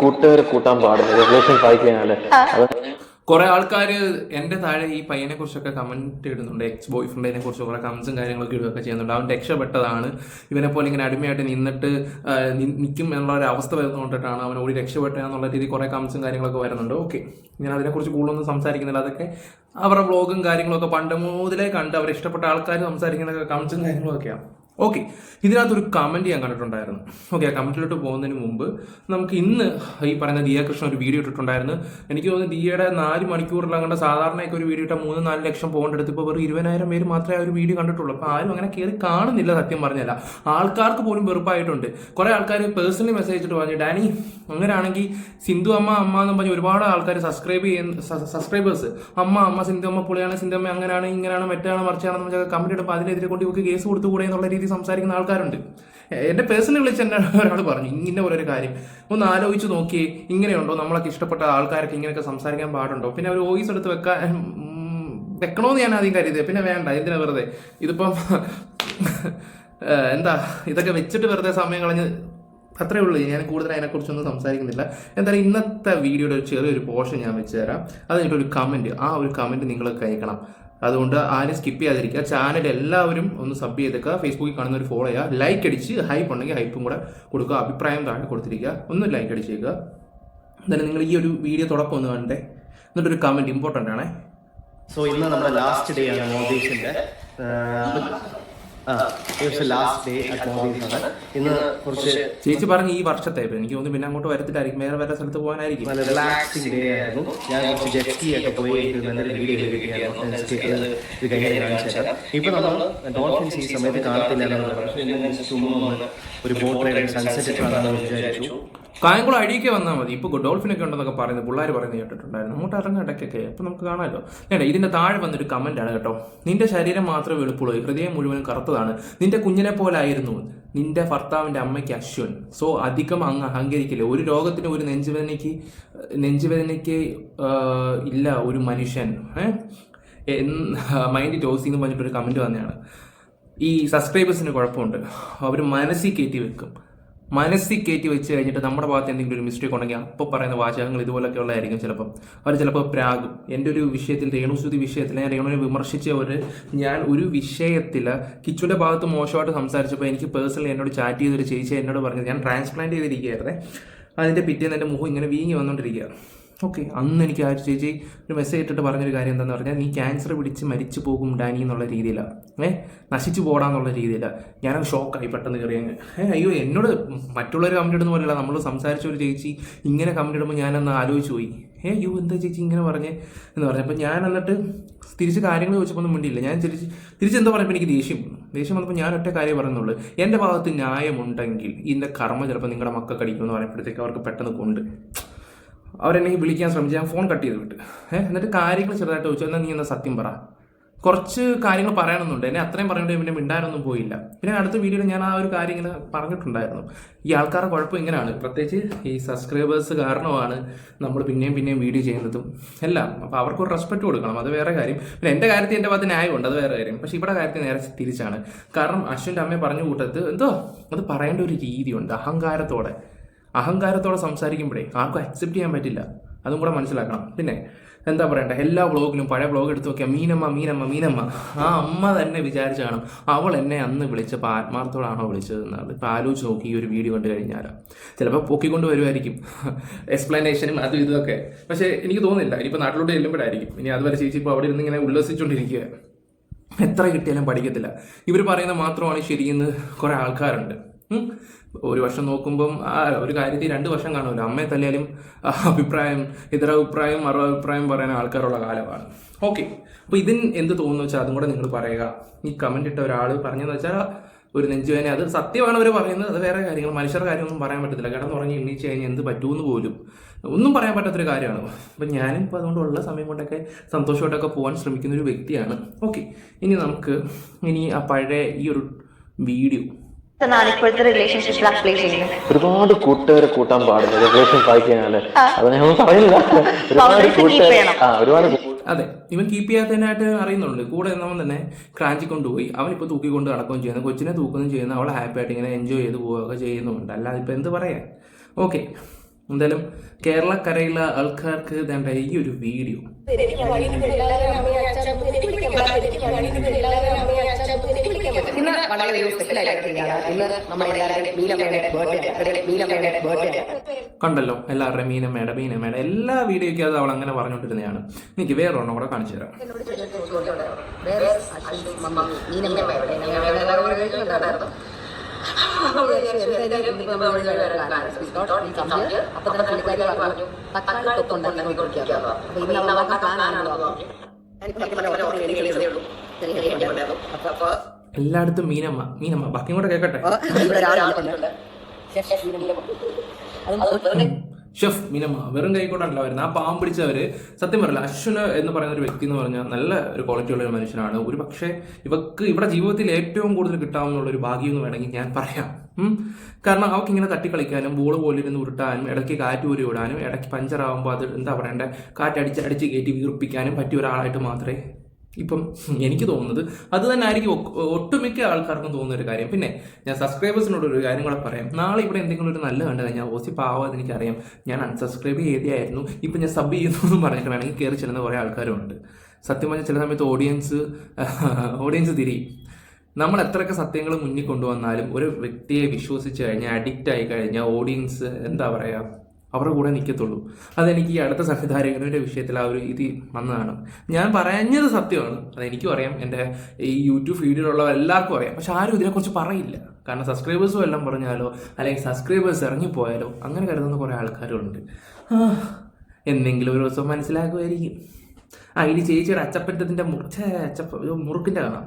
കൂട്ടുകാരെ കൂട്ടാൻ പാടില്ല റിലേഷൻ വായിക്കാനല്ലേ. കുറെ ആൾക്കാർ എൻ്റെ താഴെ ഈ പയ്യനെ കുറിച്ചൊക്കെ കമന്റ് ഇടുന്നുണ്ട്. എക്സ് ബോയ് ഫ്രണ്ടിനെ കുറിച്ച് കുറെ കമന്റ്സും കാര്യങ്ങളൊക്കെ ഇടുകയൊക്കെ ചെയ്യുന്നുണ്ട്. അവൻ രക്ഷപ്പെട്ടതാണ്, ഇവനെ പോലെ ഇങ്ങനെ അടിമയായിട്ട് നിന്നിട്ട് നിൽക്കും എന്നുള്ള ഒരു അവസ്ഥ വരുന്നതുകൊണ്ടിട്ടാണ് അവൻ ഓടി രക്ഷപ്പെട്ടതെന്നുള്ള രീതിയിൽ കുറെ കമന്റ്സും കാര്യങ്ങളൊക്കെ വരുന്നുണ്ട്. ഓക്കെ, ഞാൻ അതിനെക്കുറിച്ച് കൂടുതലൊന്നും സംസാരിക്കുന്നില്ല. അതൊക്കെ അവരുടെ വ്ളോഗും കാര്യങ്ങളൊക്കെ പണ്ട് മുതലേ കണ്ട് അവർ ഇഷ്ടപ്പെട്ട ആൾക്കാർ സംസാരിക്കുന്ന കമന്റ്സും കാര്യങ്ങളൊക്കെയാണ്. ഓക്കെ, ഇതിനകത്തൊരു കമൻറ്റ് ഞാൻ കണ്ടിട്ടുണ്ടായിരുന്നു. ഓക്കെ, ആ കമൻറ്റിലോട്ട് പോകുന്നതിന് മുമ്പ് നമുക്ക് ഇന്ന് ഈ പറയുന്ന ദിയ കൃഷ്ണ ഒരു വീഡിയോ ഇട്ടിട്ടുണ്ടായിരുന്നു. എനിക്ക് തോന്നുന്നു ദിയയുടെ 4 മണിക്കൂറിലങ്ങണ്ട് സാധാരണയൊക്കെ ഒരു വീഡിയോ ഇട്ടാൽ 3-4 ലക്ഷം പോകേണ്ടടുത്ത് ഇപ്പോൾ വെറും 20,000 പേര് മാത്രമേ ആ ഒരു വീഡിയോ കണ്ടിട്ടുള്ളൂ. അപ്പോൾ ആരും അങ്ങനെ കയറി കാണുന്നില്ല. സത്യം പറഞ്ഞല്ല, ആൾക്കാർക്ക് പോലും വെറുപ്പായിട്ടുണ്ട്. കുറേ ആൾക്കാർ പേഴ്സണലി മെസ്സേജ് ഇട്ട് പറഞ്ഞു, ഡാനി അങ്ങനെയാണെങ്കിൽ സിന്ധു അമ്മ എന്ന് പറഞ്ഞ് ഒരുപാട് ആൾക്കാർ സബ്സ്ക്രൈബേഴ്സ് അമ്മ സിന്ധു അമ്മ പുള്ളിയാണ്, സിന്ധു അമ്മ അങ്ങനെയാണ് ഇങ്ങനെയാണ് മറ്റാണ് മറിച്ചാണെന്ന് കമന്റ് ഇടുമ്പോൾ അതിനെതിരെ കൊണ്ട് ഇവർക്ക് കേസ് കൊടുത്തുകൂടെ എന്നുള്ള രീതി സംസാരിക്കുന്ന ആൾക്കാരുണ്ട്. എൻ്റെ പേഴ്സണലി വിളിച്ച് എന്നെ ഒരാൾ പറഞ്ഞു ഇങ്ങനെ ഒരു കാര്യം ഒന്ന് ആലോചിച്ച് നോക്കിയേ, ഇങ്ങനെയുണ്ടോ, നമ്മളൊക്കെ ഇഷ്ടപ്പെട്ട ആൾക്കാരൊക്കെ ഇങ്ങനെയൊക്കെ സംസാരിക്കാൻ പാടുണ്ടോ? പിന്നെ ഒരു വോയിസ് എടുത്ത് വെക്കണമെന്ന് ഞാൻ ആദ്യം കരുതിയത്, പിന്നെ വേണ്ട, എന്തിനാ വെറുതെ ഇതിപ്പം എന്താ ഇതൊക്കെ വെച്ചിട്ട് വെറുതെ സമയം കളഞ്ഞ് അത്രേ ഉള്ളൂ. ഞാൻ കൂടുതൽ അതിനെക്കുറിച്ചൊന്നും സംസാരിക്കുന്നില്ല. എന്തായാലും ഇന്നത്തെ വീഡിയോയുടെ ഒരു ചെറിയൊരു പോർഷൻ ഞാൻ വെച്ച് തരാം. അത് കഴിഞ്ഞിട്ടൊരു കമൻറ്റ്, ആ ഒരു കമൻറ്റ് നിങ്ങൾ കേൾക്കണം. അതുകൊണ്ട് ആരും സ്കിപ്പ് ചെയ്യാതിരിക്കുക. ചാനൽ എല്ലാവരും ഒന്ന് സബ് ചെയ്തേക്കുക. ഫേസ്ബുക്കിൽ കാണുന്നവർ ഫോളോ ചെയ്യുക. ലൈക്ക് അടിച്ച് ഹൈപ്പ് ഉണ്ടെങ്കിൽ ഹൈപ്പും കൂടെ കൊടുക്കുക. അഭിപ്രായം താഴെ കൊടുത്തിരിക്കുക. ഒന്ന് ലൈക്ക് അടിച്ചേക്കുക. എന്തായാലും നിങ്ങൾ ഈ ഒരു വീഡിയോ തുടക്കം ഒന്ന് കണ്ടേ, എന്നിട്ടൊരു കമൻറ്റ് ഇമ്പോർട്ടൻ്റ് ആണേ. സോ ഇന്ന് നമ്മുടെ ലാസ്റ്റ് ഡേ ആണ് മോദീസിന്റെ. ഇന്ന് കുറച്ച് ചേച്ചി പറഞ്ഞ് ഈ വർഷത്തെ എനിക്ക് തോന്നുന്നു പിന്നെ അങ്ങോട്ട് വരത്തില്ലായിരിക്കും, വേറെ വേറെ സ്ഥലത്ത് പോകാനായിരിക്കും. റിലാക്സിംഗ് ഡേ ആയിരുന്നു. ഞാൻ കുറച്ച് ജെറ്റ് ഒക്കെ പോയി ഇപ്പൊ നമ്മൾ ഡോൾഫിൻസ് ഈ സമയത്ത് കാണത്തില്ല. ഒരു ബോട്ട് റൈഡ് സൺസെറ്റ് കാണാമെന്ന് വിചാരിച്ചു. കായംകുളം അടിയൊക്കെ വന്നാൽ മതി. ഇപ്പോൾ ഡോൾഫിനൊക്കെ ഉണ്ടെന്നൊക്കെ പറയുന്നത് പിള്ളേർ പറയുന്നത് കേട്ടിട്ടുണ്ടായിരുന്നു. അങ്ങോട്ട് ഇറങ്ങാൻ ഇടയ്ക്കൊക്കെ അപ്പോൾ നമുക്ക് കാണാമല്ലോ. വേണ്ട, ഇതിൻ്റെ താഴെ വന്നൊരു കമൻറ്റാണ് കേട്ടോ. നിന്റെ ശരീരം മാത്രമേ വെളുപ്പുള്ളൂ, ഹൃദയം മുഴുവനും കറുത്തതാണ്, നിന്റെ കുഞ്ഞിനെ പോലായിരുന്നു നിന്റെ ഭർത്താവിൻ്റെ അമ്മയ്ക്ക് അശ്വൻ. സോ അധികം അങ്ങ് അഹങ്കരിക്കില്ല. ഒരു രോഗത്തിന് ഒരു നെഞ്ചുവേദനയ്ക്ക് ഇല്ല ഒരു മനുഷ്യൻ. മൈൻഡ് ടോസി എന്ന് പറഞ്ഞിട്ടൊരു കമൻറ്റ് വന്നതാണ്. ഈ സബ്സ്ക്രൈബേഴ്സിന് കുഴപ്പമുണ്ട്, അവർ മനസ്സിൽ കയറ്റി വെച്ച് കഴിഞ്ഞിട്ട് നമ്മുടെ ഭാഗത്ത് എന്തെങ്കിലും ഒരു മിസ്റ്റേക്ക് ഉണ്ടെങ്കിൽ അപ്പോൾ പറയുന്ന വാചകങ്ങൾ ഇതുപോലൊക്കെ ഉള്ളതായിരിക്കും. ചിലപ്പോൾ പ്രാഗും. എൻ്റെ ഒരു വിഷയത്തിൽ, രേണുസുതി വിഷയത്തിൽ ഞാൻ രേണുവിനെ ഞാൻ ഒരു വിഷയത്തിൽ കിച്ചുവിൻ്റെ ഭാഗത്ത് മോശമായിട്ട് സംസാരിച്ചപ്പോൾ എനിക്ക് പേഴ്സണലി എന്നോട് ചാറ്റ് ചെയ്തൊരു ചേച്ചി എന്നോട് പറഞ്ഞത്, ഞാൻ ട്രാൻസ്പ്ലാന്റ് ചെയ്തിരിക്കുകയായിരുന്നേ, അതിൻ്റെ പിറ്റേന്ന് എൻ്റെ മുഖം ഇങ്ങനെ വീങ്ങി വന്നുകൊണ്ടിരിക്കുക. ഓക്കെ, അന്ന് എനിക്ക് ആ ചേച്ചി ഒരു മെസ്സേജ് ഇട്ടിട്ട് പറഞ്ഞൊരു കാര്യം എന്താണെന്ന് പറഞ്ഞാൽ, നീ ക്യാൻസർ പിടിച്ച് മരിച്ചു പോകും ഡാനി എന്നുള്ള രീതിയിലാണ്, നശിച്ചു പോടാന്നുള്ള രീതിയിലാണ്. ഞാനത് ഷോക്കായി പെട്ടെന്ന് കയറിയങ്ങ്. അയ്യോ, എന്നോട് മറ്റുള്ളവർ കമൻറ്റ് ഇടുന്ന പോലെയല്ല, നമ്മൾ സംസാരിച്ച ഒരു ചേച്ചി ഇങ്ങനെ കമൻറ്റ് ഇടുമ്പോൾ ഞാനന്ന് ആലോചിച്ച് പോയി, അയ്യോ എന്താ ചേച്ചി ഇങ്ങനെ പറഞ്ഞേ എന്ന് പറഞ്ഞപ്പോൾ ഞാൻ എന്നിട്ട് തിരിച്ച് കാര്യങ്ങൾ ചോദിച്ചപ്പോൾ ഒന്നും മിണ്ടിയില്ല. ഞാൻ തിരിച്ചെന്തോ പറഞ്ഞപ്പോൾ എനിക്ക് ദേഷ്യം വന്നപ്പോൾ ഞാൻ ഒറ്റ കാര്യം പറയുന്നുള്ളൂ, എൻ്റെ ഭാഗത്ത് ന്യായമുണ്ടെങ്കിൽ ഇതിൻ്റെ കർമ്മ ചിലപ്പോൾ നിങ്ങളുടെ മക്കൾ കടിക്കുമെന്ന് പറയുമ്പോഴത്തേക്ക് അവർക്ക് പെട്ടെന്ന് കൊണ്ട് അവരെന്നെ വിളിക്കാൻ ശ്രമിച്ചു. ഞാൻ ഫോൺ കട്ട് ചെയ്ത് വിട്ട്. എന്നിട്ട് കാര്യങ്ങൾ ചെറുതായിട്ട് ചോദിച്ചു, എന്നാൽ നീ എന്നാൽ സത്യം പറ, കുറച്ച് കാര്യങ്ങൾ പറയാനൊന്നുണ്ട്. എന്നെ അത്രയും പറഞ്ഞിട്ട് പിന്നെ മിണ്ടാനൊന്നും പോയില്ല. പിന്നെ അടുത്ത വീഡിയോയിൽ ഞാൻ ആ ഒരു കാര്യം ഇങ്ങനെ പറഞ്ഞിട്ടുണ്ടായിരുന്നു. ഈ ആൾക്കാരുടെ കുഴപ്പം ഇങ്ങനെയാണ്, പ്രത്യേകിച്ച് ഈ സബ്സ്ക്രൈബേഴ്സ് കാരണമാണ് നമ്മൾ പിന്നെയും വീഡിയോ ചെയ്യുന്നതും എല്ലാം. അപ്പോൾ അവർക്കൊരു റെസ്പെക്ട് കൊടുക്കണം, അത് വേറെ കാര്യം. പിന്നെ എൻ്റെ കാര്യത്തിൽ എൻ്റെ ഭാഗത്ത് ന്യായമുണ്ട്, അത് വേറെ കാര്യം. പക്ഷേ ഇവിടെ കാര്യത്തിൽ നേരെ തിരിച്ചാണ്. കാരണം അശ്വിൻ്റെ അമ്മയെ പറഞ്ഞു കൂട്ടത്ത് എന്തോ അത് പറയേണ്ട ഒരു രീതിയുണ്ട്. അഹങ്കാരത്തോടെ സംസാരിക്കുമ്പോഴേ ആർക്കും അക്സെപ്റ്റ് ചെയ്യാൻ പറ്റില്ല, അതും കൂടെ മനസ്സിലാക്കണം. പിന്നെ എന്താ പറയണ്ട, എല്ലാ വ്ളോഗിലും പഴയ വ്ളോഗ് എടുത്ത് നോക്കിയാൽ മീനമ്മ ആ അമ്മ തന്നെ വിചാരിച്ചു കാണും അവൾ എന്നെ അന്ന് വിളിച്ചപ്പോൾ ആത്മാർത്ഥത്തോടാണോ വിളിച്ചതെന്നാണ്. ഇപ്പോൾ ആലോചിച്ച് നോക്കി ഈ ഒരു വീഡിയോ കണ്ടു കഴിഞ്ഞാൽ ചിലപ്പോൾ പൊക്കിക്കൊണ്ട് വരുമായിരിക്കും എക്സ്പ്ലനേഷനും അതും ഇതൊക്കെ. പക്ഷേ എനിക്ക് തോന്നുന്നില്ല ഇനിയിപ്പോൾ നാട്ടിലോട്ട് ചെല്ലുമ്പോഴായിരിക്കും. ഇനി അതുവരെ ചേച്ചി ഇപ്പോൾ അവിടെ ഇരുന്ന് ഇങ്ങനെ ഉല്ലസിച്ചുകൊണ്ടിരിക്കുക, എത്ര കിട്ടിയാലും പഠിക്കത്തില്ല. ഇവർ പറയുന്നത് മാത്രമാണ് ശരിയെന്ന് കുറേ ആൾക്കാരുണ്ട്. ഒരു വർഷം നോക്കുമ്പം ഒരു കാര്യത്തിൽ 2 വർഷം കാണുമല്ലോ. അമ്മയെ തല്ലിയാലും എതിരഭിപ്രായം മറുഅഭിപ്രായം പറയാൻ ആൾക്കാരുള്ള കാലമാണ്. ഓക്കെ, അപ്പോൾ ഇതിന് എന്ത് തോന്നുന്നു വെച്ചാൽ അതും കൂടെ നിങ്ങൾ പറയുക. ഈ കമൻറ്റ് ഇട്ട ഒരാൾ പറഞ്ഞതെന്ന് വെച്ചാൽ ഒരു നെഞ്ചുവേദന, അത് സത്യമാണ് അവർ പറയുന്നത്, അത് വേറെ കാര്യങ്ങൾ. മനുഷ്യരുടെ കാര്യമൊന്നും പറയാൻ പറ്റത്തില്ല. കിടന്നുറങ്ങി എണ്ണീച്ച് കഴിഞ്ഞാൽ എന്ത് പറ്റുമെന്ന് പോലും ഒന്നും പറയാൻ പറ്റാത്തൊരു കാര്യമാണ്. അപ്പം ഞാനും ഇപ്പോൾ അതുകൊണ്ടുള്ള സമയം കൊണ്ടൊക്കെ സന്തോഷമായിട്ടൊക്കെ പോകാൻ ശ്രമിക്കുന്ന ഒരു വ്യക്തിയാണ്. ഓക്കെ, ഇനി ആ പഴയ ഈ ഒരു വീഡിയോ ഒരുപാട് കൂട്ടുകാരെ കൂട്ടാൻ പാടില്ല റിലേഷൻ വായിക്കാനല്ലേ. അത് ഞാൻ പറയുന്നില്ല. ഒരുപാട് അതെ, ഇവൻ കീപ്പ് ചെയ്യാത്തതിനായിട്ട് അറിയുന്നുണ്ട്. കൂടെ എന്നവൻ തന്നെ ക്രാഞ്ചി കൊണ്ടുപോയി. അവനിപ്പോൾ തൂക്കിക്കൊണ്ട് നടക്കുകയും ചെയ്യുന്നു, കൊച്ചിനെ തൂക്കുകയും ചെയ്യുന്നു, അവളെ ഹാപ്പി ആയിട്ട് ഇങ്ങനെ എൻജോയ് ചെയ്ത് പോവുകയൊക്കെ ചെയ്യുന്നുണ്ട്. അല്ലാതെ ഇപ്പം എന്ത് പറയാൻ. ഓക്കെ, എന്തായാലും കേരളക്കരയിലെ ആൾക്കാർക്ക് ഇതേണ്ട ഈ ഒരു വീഡിയോ ഇന്ന് വളരെ ഒരു സ്പെഷ്യലായിട്ടാണ്. ഇന്ന് നമ്മുടെ കണ്ടല്ലോ എല്ലാവരുടെയും മീനമ്മയുടെ എല്ലാ വീഡിയോയ്ക്കും അത് അവൾ അങ്ങനെ പറഞ്ഞുകൊണ്ടിരുന്നതാണ്. എനിക്ക് വേറെ ഒരെണ്ണം കൂടെ കാണിച്ചു തരാം. എല്ലായിടത്തും മീനമ്മ ബാക്കിയും കൂടെ കേക്കട്ടെ. ഷെഫ് മീനമ്മ വെറും കൈക്കൊണ്ടല്ല വരുന്നത്. ആ പാവം പിടിച്ചവര് സത്യം പറയില്ല. അശ്വിന് എന്ന് പറയുന്ന ഒരു വ്യക്തി എന്ന് പറഞ്ഞാൽ നല്ല ഒരു ക്വാളിറ്റി ഉള്ള ഒരു മനുഷ്യനാണ്. ഒരു പക്ഷേ ഇവക്ക് ഇവിടെ ജീവിതത്തിൽ ഏറ്റവും കൂടുതൽ കിട്ടാവുന്ന ഒരു ഭാഗ്യം എന്ന് വേണമെങ്കിൽ ഞാൻ പറയാം. കാരണം അവർക്ക് ഇങ്ങനെ തട്ടിക്കളിക്കാനും ബോള് പോലിരുന്ന് ഉരുട്ടാനും ഇടയ്ക്ക് കാറ്റ് ഊരി വിടാനും ഇടയ്ക്ക് പഞ്ചറാകുമ്പോൾ അത് എന്താ പറയണ്ടേ കാറ്റടിച്ച് കയറ്റി വീർപ്പിക്കാനും പറ്റിയ ഒരാളായിട്ട് മാത്രമേ ഇപ്പം എനിക്ക് തോന്നുന്നത് അത് തന്നെ ആയിരിക്കും ഒട്ടുമിക്ക ആൾക്കാർക്കും തോന്നുന്ന ഒരു കാര്യം. പിന്നെ ഞാൻ സബ്സ്ക്രൈബേഴ്സിനോട് ഒരു കാര്യം കൂടെ പറയാം. നാളെ ഇവിടെ എന്തെങ്കിലും ഒരു നല്ല കണ്ടു കഴിഞ്ഞാൽ ഓസി പാവാതെ എനിക്കറിയാം. ഞാൻ അൺസബ്സ്ക്രൈബ് ചെയ്തായിരുന്നു, ഇപ്പം ഞാൻ സബ് ചെയ്യുന്നു എന്ന് പറഞ്ഞിട്ട് വേണമെങ്കിൽ കയറി ചെല്ലുന്ന കുറേ ആൾക്കാരുണ്ട്. സത്യം പറഞ്ഞാൽ ചില സമയത്ത് ഓഡിയൻസ് തിരിയും. നമ്മൾ എത്രയൊക്കെ സത്യങ്ങൾ മുന്നിൽ കൊണ്ടുവന്നാലും ഒരു വ്യക്തിയെ വിശ്വസിച്ച് കഴിഞ്ഞാൽ അഡിക്റ്റ് ആയി കഴിഞ്ഞാൽ ഓഡിയൻസ് എന്താ പറയുക അവരുടെ കൂടെ നിൽക്കത്തുള്ളൂ. അതെനിക്ക് ഈ അടുത്ത സംവിധായകരുടെ വിഷയത്തിൽ ആ ഒരു ഇത് വന്നതാണ്. ഞാൻ പറഞ്ഞത് സത്യമാണ്, അതെനിക്കും അറിയാം, എൻ്റെ ഈ യൂട്യൂബ് ഫീഡിലുള്ള എല്ലാവർക്കും അറിയാം. പക്ഷെ ആരും ഇതിനെക്കുറിച്ച് പറയില്ല. കാരണം സബ്സ്ക്രൈബേഴ്സും എല്ലാം പറഞ്ഞാലോ അല്ലെങ്കിൽ സബ്സ്ക്രൈബേഴ്സ് ഇറങ്ങിപ്പോയാലോ അങ്ങനെ കരുതുന്ന കുറേ ആൾക്കാരുണ്ട്. എന്തെങ്കിലും ഒരു ദിവസം മനസ്സിലാക്കുമായിരിക്കും. ഇനി ചേച്ചിയുടെ അച്ചപ്പറ്റത്തിന്റെ മുറുക്കിന്റെ കാണാം.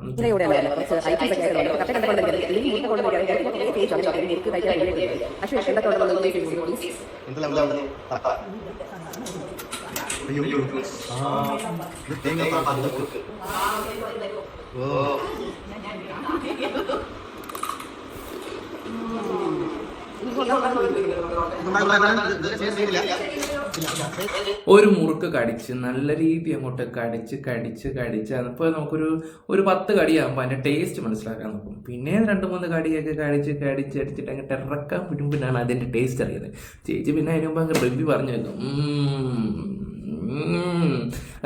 ഒരു മുറുക്ക് കടിച്ച് നല്ല രീതി അങ്ങോട്ട് കടിച്ച് അപ്പോൾ നമുക്കൊരു 10 കടിയാകുമ്പോൾ അതിൻ്റെ ടേസ്റ്റ് മനസ്സിലാക്കാൻ നോക്കും. പിന്നെ 2-3 കടിയൊക്കെ കടിച്ചിട്ട് അങ്ങോട്ട് ഇറക്കാൻ വിടുമ്പോഴാണ് അതിൻ്റെ ടേസ്റ്റ് അറിയുന്നത്. ചേച്ചി പിന്നെ അതിന് മുമ്പ് അങ്ങ് റിവ്യൂ പറഞ്ഞു വെക്കും.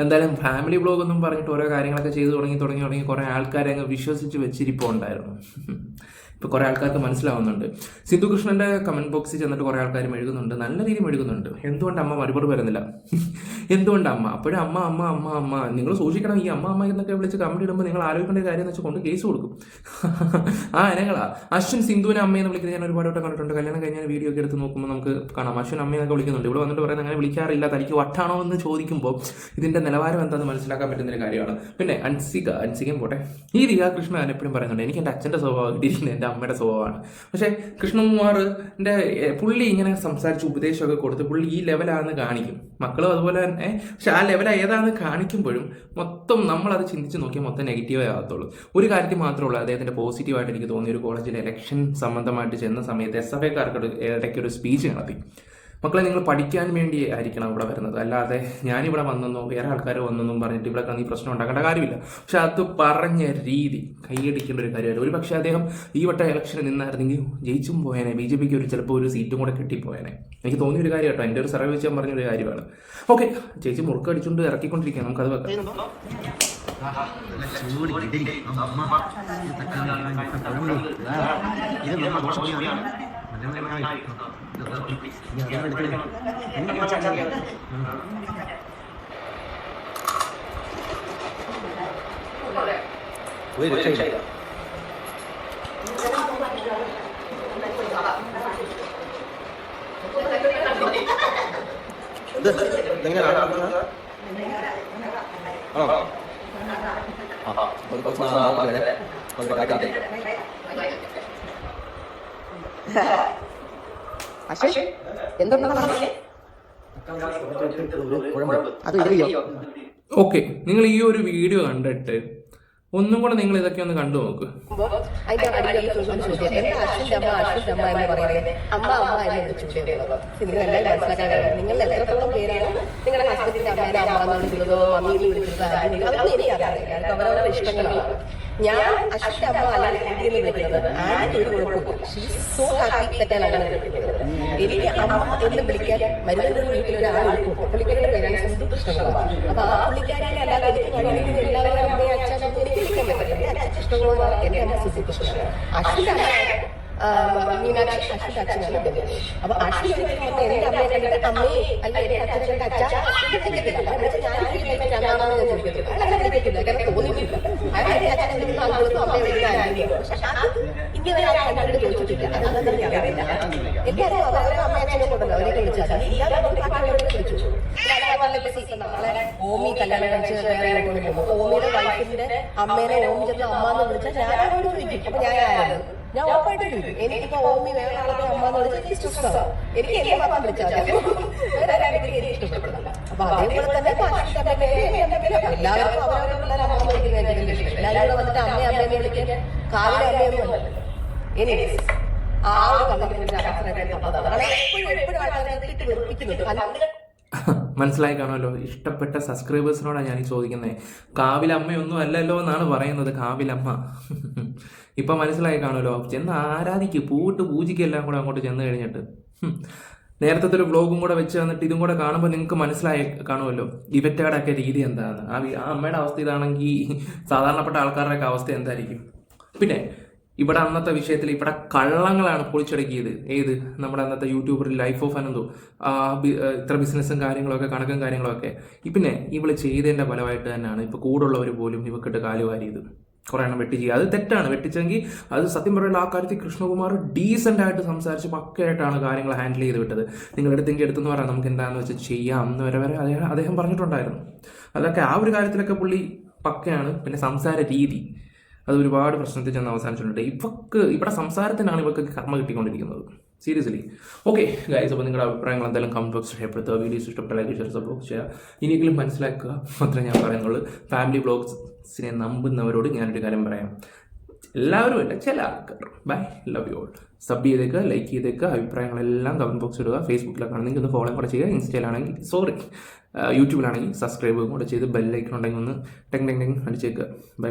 എന്തായാലും ഫാമിലി ബ്ലോഗ് ഒന്നും പറഞ്ഞിട്ട് ഓരോ കാര്യങ്ങളൊക്കെ ചെയ്ത് തുടങ്ങി കുറേ ആൾക്കാരെ അങ്ങ് വിശ്വസിച്ച് വെച്ചിരിപ്പുണ്ടായിരുന്നു. ഇപ്പോൾ കുറേ ആൾക്കാർക്ക് മനസ്സിലാവുന്നുണ്ട്. സിന്ധു കൃഷ്ണൻ്റെ കമൻറ്റ് ബോക്സിൽ ചെന്നിട്ട് കുറേ ആൾക്കാർ മെഴുകുന്നുണ്ട്, നല്ല രീതിയിൽ മെഴുകുന്നുണ്ട്. എന്തുകൊണ്ട് അമ്മ മറുപടി വരുന്നില്ല? എന്തുകൊണ്ട് അമ്മ അപ്പോഴും അമ്മ നിങ്ങൾ സൂക്ഷിക്കണം. ഈ അമ്മ എന്നൊക്കെ വിളിച്ച് കമൻറ്റ് ഇടുമ്പോൾ നിങ്ങൾ ആലോചിക്കേണ്ട കാര്യം എന്ന് വെച്ചാൽ കൊണ്ട് കേസ് കൊടുക്കും. ഇനങ്ങളാ അശ്വിൻ സിന്ധുവിനെ അമ്മയെന്ന് വിളിക്കുന്നത് ഞാൻ ഒരുപാട് വട്ടം കണ്ടിട്ടുണ്ട്. കല്യാണം കഴിഞ്ഞ വീഡിയോ ഒക്കെ എടുത്ത് നോക്കുമ്പോൾ നമുക്ക് കാണാം അശ്വിൻ അമ്മയെന്നൊക്കെ വിളിക്കുന്നുണ്ട്. ഇവിടെ വന്നിട്ട് പറയുന്നത് അങ്ങനെ വിളിക്കാറില്ല, തനിക്ക് വട്ടാണോ എന്ന് ചോദിക്കുമ്പോൾ ഇതിൻ്റെ നിലവാരം എന്താണെന്ന് മനസ്സിലാക്കാൻ പറ്റുന്ന കാര്യമാണ്. പിന്നെ അൻസികയും പോട്ടെ. ഈ ദിയാകൃഷ്ണൻ ഞാൻ എപ്പോഴും പറയുന്നുണ്ട് എനിക്ക് എൻ്റെ അച്ഛൻ്റെ സ്വഭാവം ഇട്ടിരിക്കുന്നത് എൻ്റെ അമ്മയുടെ സ്വഭാവമാണ്. പക്ഷേ കൃഷ്ണകുമാറിൻ്റെ പുള്ളി ഇങ്ങനെ സംസാരിച്ച് ഉപദേശമൊക്കെ കൊടുത്ത് പുള്ളി ഈ ലെവലാണെന്ന് കാണിക്കും. മക്കളും അതുപോലെ തന്നെ. പക്ഷെ ആ ലെവൽ ഏതാണെന്ന് കാണിക്കുമ്പോഴും മൊത്തം നമ്മളത് ചിന്തിച്ച് നോക്കിയാൽ മൊത്തം നെഗറ്റീവേ ആകത്തുള്ളൂ. ഒരു കാര്യത്തിൽ മാത്രമേ ഉള്ളൂ അദ്ദേഹത്തിൻ്റെ പോസിറ്റീവായിട്ട് എനിക്ക് തോന്നിയ ഒരു കോളേജിലെ ഇലക്ഷൻ സംബന്ധമായിട്ട് ചെന്ന സമയത്ത് SFIക്കാർക്ക് ഇടയ്ക്ക് ഒരു സ്പീച്ച് നടത്തി. മക്കളെ നിങ്ങൾ പഠിക്കാൻ വേണ്ടി ആയിരിക്കണം ഇവിടെ വരുന്നത്, അല്ലാതെ ഞാനിവിടെ വന്നെന്നോ വേറെ ആൾക്കാർ വന്നെന്നും പറഞ്ഞിട്ട് ഇവിടെ നീ പ്രശ്നം ഉണ്ടാക്കേണ്ട കാര്യമില്ല. പക്ഷെ അത് പറഞ്ഞ രീതി കൈയടിക്കേണ്ട ഒരു കാര്യമല്ല. ഒരു പക്ഷേ അദ്ദേഹം ഈ വട്ടം ഇലക്ഷനിൽ നിന്നായിരുന്നെങ്കിൽ ജയിച്ചും പോയേനെ, BJPക്ക് ചിലപ്പോൾ ഒരു സീറ്റും കൂടെ കിട്ടിപ്പോയേനെ. എനിക്ക് തോന്നിയൊരു കാര്യം കേട്ടോ, എൻ്റെ ഒരു സർവേ വെച്ച് ഞാൻ പറഞ്ഞൊരു കാര്യമാണ്. ഓക്കെ, ചേച്ചി മുറുക്ക് അടിച്ചുകൊണ്ട് ഇറക്കിക്കൊണ്ടിരിക്കുകയാണ്, നമുക്കത് വെക്കാം. ഓക്കെ, നിങ്ങൾ ഈ ഒരു വീഡിയോ കണ്ടിട്ട് ഒന്നും കൂടെ നിങ്ങൾ ഇതൊക്കെ ഒന്ന് കണ്ടു നോക്ക്. അതിന്റെ അടിയിൽ ചോദ്യം എന്റെ അച്ഛൻ്റെ അമ്മ എന്ന് പറയുന്നത് അമ്മ എന്ന് വിളിച്ചുകൊണ്ടിരുന്നത്. നിങ്ങൾ എല്ലാവരും മനസ്സിലാക്കാൻ നിങ്ങൾ എത്രത്തോളം പേരാണ് നിങ്ങളുടെ ഹസ്ബൻഡിന്റെ അമ്മേനെ അമ്മ എന്ന് വിളിക്കുന്നതോ മമ്മിയിൽ വിളിക്കുന്നതോ അതൊന്നും എനിക്കറിയില്ല. എനിക്ക് അവരവരുടെ ഇഷ്ടങ്ങളാണ്. ഞാൻ അച്ഛൻ്റെ അമ്മ അല്ലെങ്കിൽ ആന്റി എന്ന് വിളിക്കുന്നത് ആന്റി ഒരു കുഴപ്പമില്ല. സോ ഹാപ്പി തെറ്റാണ് അങ്ങനെ വിളിക്കുന്നത്. എനിക്ക് അമ്മ എന്ന് വിളിക്കാൻ മരുന്നിന്റെ വീട്ടിൽ ഒരാൾ വിളിക്കും. പുള്ളിക്കാരുടെ പേരാണ് സ്വന്തം പ്രശ്നങ്ങളാണ്. അപ്പൊ ആ പുള്ളിക്കാരെ അല്ലാതെ എനിക്ക് കഴിയുന്നത് എല്ലാവരും അമ്മയെ അച്ഛനും എനിക്ക് വിളിക്കാൻ പറ്റില്ല. എന്റെ അച്ഛൻ ഇഷ്ടങ്ങളാണ്. എന്റെ അമ്മ സുധി കൃഷ്ണനാണ്. അച്ഛൻ്റെ അമ്മ മീനാക്ഷി അച്ഛൻ്റെ അച്ഛനാണ്. അപ്പൊ അച്ഛൻ എന്റെ അമ്മയെ കണ്ടിട്ട് അമ്മയെ അല്ല എന്റെ അച്ഛനെ കണ്ട അച്ഛാ വിളിക്കത്തില്ല. ഞാൻ ചോദിക്കത്തില്ല. അങ്ങനെ വിളിക്കത്തില്ല. കാരണം തോന്നിയിട്ടില്ല. അയാളുടെ അച്ഛനെ വിളിക്കുന്ന ആളുകൾക്കും അമ്മയെ വിളിക്കുന്ന ആരെങ്കിലും. പക്ഷെ അത് ഇങ്ങനെ ഒരാൾ കണ്ടിട്ട് ചോദിച്ചിട്ടില്ല. അതൊന്നും എനിക്കറിയില്ല. എല്ലാവരും അവരുടെ അമ്മ അച്ഛനെ കൊണ്ടല്ലോ അവരെയൊക്കെ വിളിച്ചാൽ വിളിച്ചു. നാളെ ഓമി കല്യാണം കഴിച്ച് വേറെ പോകും. ഓമിയുടെ വൈഫിന്റെ അമ്മേനെ ഓമി ചെന്ന് അമ്മ എന്ന് വിളിച്ചാൽ ഞാൻ അവരോട് ചോദിക്കും. അപ്പൊ ഞാൻ ഉറപ്പായിട്ട് ചോദിക്കും. എനിക്കിപ്പോ ഓമി വേറെ ആളെ അമ്മ എന്ന് വിളിച്ചാൽ എനിക്ക് ഇഷ്ടമാണ്. എനിക്ക് എന്റെ അമ്മ വിളിച്ചാൽ വേറെ ആരെങ്കിലും എനിക്ക് ഇഷ്ടപ്പെടില്ല. അപ്പൊ അതേപോലെ തന്നെ എല്ലാവർക്കും അവരവരുടെ പിള്ളേരെ അമ്മ വിളിക്കുന്നതായിരിക്കും ഇഷ്ടം. എല്ലാവരും വന്നിട്ട് അമ്മയെ വിളിക്കാൻ കാവിലെ അമ്മയൊന്നും അല്ല. എനിവേസ് ആ ഒരു കമ്മിറ്റ്മെന്റ് എപ്പോഴും ആൾക്കാരെ ഇട്ട് വെറുപ്പിക്കുന്നുണ്ട്. മനസ്സിലായി കാണുമല്ലോ. ഇഷ്ടപ്പെട്ട സബ്സ്ക്രൈബേഴ്സിനോടാണ് ഞാൻ ഈ ചോദിക്കുന്നത്. കാവിലമ്മയൊന്നും അല്ലല്ലോ എന്നാണ് പറയുന്നത്. കാവിലമ്മ ഇപ്പം മനസ്സിലായി കാണുമല്ലോ. ചെന്ന് ആരാധിക്ക്, പൂവിട്ട് പൂജിക്കെല്ലാം കൂടെ അങ്ങോട്ട് ചെന്ന് കഴിഞ്ഞിട്ട്. നേരത്തെ ഒരു വ്ളോഗും കൂടെ വെച്ച് തന്നിട്ട് ഇതും കൂടെ കാണുമ്പോൾ നിങ്ങൾക്ക് മനസ്സിലായി കാണുമല്ലോ ഇവറ്റയുടെ ഒക്കെ രീതി എന്താണ്. ആ അമ്മയുടെ അവസ്ഥ ഇതാണെങ്കിൽ സാധാരണപ്പെട്ട ആൾക്കാരുടെയൊക്കെ അവസ്ഥ എന്തായിരിക്കും. പിന്നെ ഇവിടെ അന്നത്തെ വിഷയത്തിൽ ഇവിടെ കള്ളങ്ങളാണ് പൊളിച്ചടക്കിയത്. ഏത് നമ്മുടെ അന്നത്തെ യൂട്യൂബറിൽ ലൈഫ് ഓഫ് അനന്തോ ഇത്ര ബിസിനസ്സും കാര്യങ്ങളൊക്കെ കണക്കും കാര്യങ്ങളൊക്കെ പിന്നെ ഇവള് ചെയ്തതിൻ്റെ ഫലമായിട്ട് തന്നെയാണ് ഇപ്പോൾ കൂടുള്ളവർ പോലും ഇവക്കിട്ട് കാലുവാരിയത്. കുറേ എണ്ണം വെട്ടിച്ച് അത് തെറ്റാണ്. വെട്ടിച്ചെങ്കിൽ അത് സത്യം പറയുന്ന ആ കാര്യത്തിൽ കൃഷ്ണകുമാർ ഡീസൻ്റ് ആയിട്ട് സംസാരിച്ച് പക്കയായിട്ടാണ് കാര്യങ്ങൾ ഹാൻഡിൽ ചെയ്ത് വിട്ടത്. നിങ്ങൾ എടുത്തെങ്കിൽ എടുത്തെന്ന് പറയാം, നമുക്ക് എന്താണെന്ന് വെച്ചാൽ ചെയ്യാം എന്ന് വരെ അദ്ദേഹം പറഞ്ഞിട്ടുണ്ടായിരുന്നു. അതൊക്കെ ആ ഒരു കാര്യത്തിലൊക്കെ പുള്ളി പക്കയാണ്. പിന്നെ സംസാര രീതി അത് ഒരുപാട് പ്രശ്നത്തിൽ ചെന്ന് അവസാനിച്ചിട്ടുണ്ട്. ഇവിടെ സംസാരത്തിനാണ് ഇവർക്ക് കർമ്മ കിട്ടിക്കൊണ്ടിരിക്കുന്നത്. സീരിയസ്ലി. ഓക്കെ ഗൈസ്, അപ്പോൾ നിങ്ങളുടെ അഭിപ്രായങ്ങൾ എന്തായാലും കമന്റ് ബോക്സിൽ രേഖപ്പെടുത്തുക. വീഡിയോസ് ഇഷ്ടപ്പെട്ട ലൈക്ക് ഷെയർ സപ്പോർട്ട് ചെയ്യുക. ഇനിയെങ്കിലും മനസ്സിലാക്കുക മാത്രമേ ഞാൻ പറയുന്നുള്ളൂ. ഫാമിലി വ്ളോഗ്സിനെ നമ്പുന്നവരോട് ഞാനൊരു കാര്യം പറയാം. എല്ലാവരും അല്ല, ചില ആൾക്കാർ. Bye, love you all. Sub ചെയ്തേക്കുക, ലൈക്ക് ചെയ്തേക്കുക, അഭിപ്രായങ്ങളെല്ലാം കമന്റ് ബോക്സിൽ ഇടുക. ഫേസ്ബുക്കിലൊക്കെയാണെങ്കിൽ ഒന്ന് ഫോളോ കൂടെ ചെയ്യുക. ഇൻസ്റ്റയിലാണെങ്കിൽ യൂട്യൂബിലാണെങ്കിൽ സബ്സ്ക്രൈബ് കൂടെ ചെയ്ത് ബെല്ലൈക്കൺ ഉണ്ടെങ്കിൽ ഒന്ന് ടെങ് ടെങ് ടെങ് അടിച്ചേക്കുക. ബൈ.